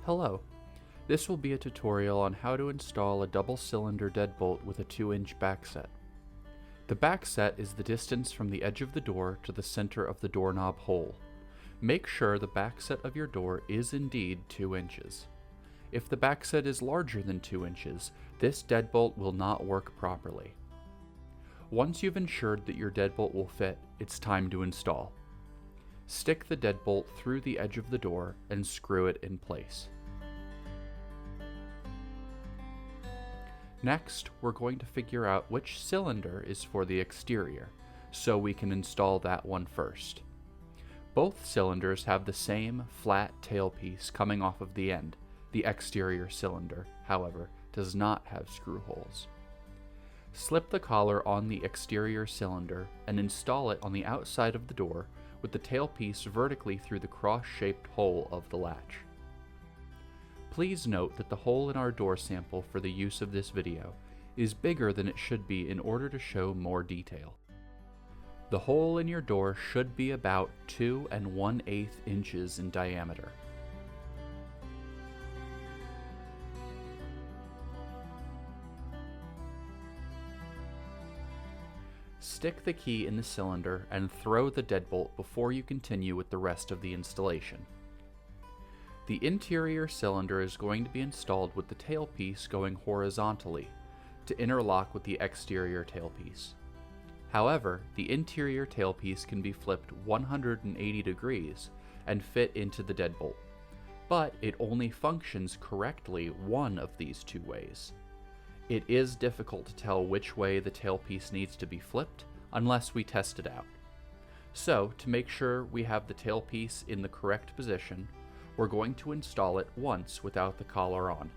Hello, this will be a tutorial on how to install a double-cylinder deadbolt with a 2-inch backset. The backset is the distance from the edge of the door to the center of the doorknob hole. Make sure the backset of your door is indeed 2 inches. If the backset is larger than 2 inches, this deadbolt will not work properly. Once you've ensured that your deadbolt will fit, it's time to install. Stick the deadbolt through the edge of the door and screw it in place. Next, we're going to figure out which cylinder is for the exterior, so we can install that one first. Both cylinders have the same flat tailpiece coming off of the end. The exterior cylinder, however, does not have screw holes. Slip the collar on the exterior cylinder and install it on the outside of the door with the tailpiece vertically through the cross-shaped hole of the latch. Please note that the hole in our door sample for the use of this video is bigger than it should be in order to show more detail. The hole in your door should be about 2 1/8 inches in diameter. Stick the key in the cylinder and throw the deadbolt before you continue with the rest of the installation. The interior cylinder is going to be installed with the tailpiece going horizontally to interlock with the exterior tailpiece. However, the interior tailpiece can be flipped 180 degrees and fit into the deadbolt, but it only functions correctly one of these two ways. It is difficult to tell which way the tailpiece needs to be flipped unless we test it out. So, to make sure we have the tailpiece in the correct position, we're going to install it once without the collar on.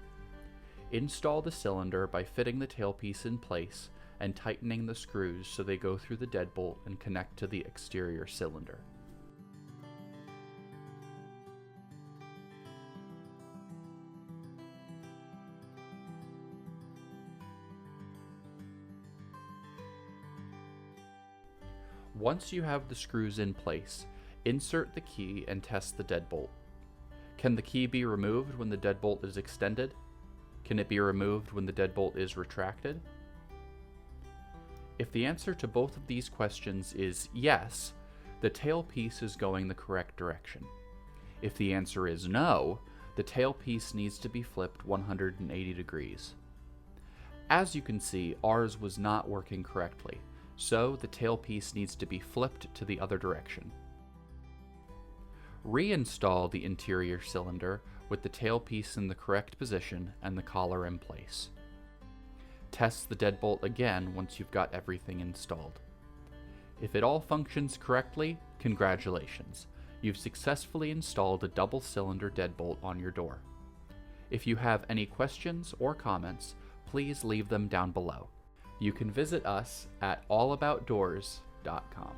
Install the cylinder by fitting the tailpiece in place and tightening the screws so they go through the deadbolt and connect to the exterior cylinder. Once you have the screws in place, insert the key and test the deadbolt. Can the key be removed when the deadbolt is extended? Can it be removed when the deadbolt is retracted? If the answer to both of these questions is yes, the tailpiece is going the correct direction. If the answer is no, the tailpiece needs to be flipped 180 degrees. As you can see, ours was not working correctly, so the tailpiece needs to be flipped to the other direction. Reinstall the interior cylinder with the tailpiece in the correct position and the collar in place. Test the deadbolt again once you've got everything installed. If it all functions correctly, congratulations! You've successfully installed a double-cylinder deadbolt on your door. If you have any questions or comments, please leave them down below. You can visit us at allaboutdoors.com.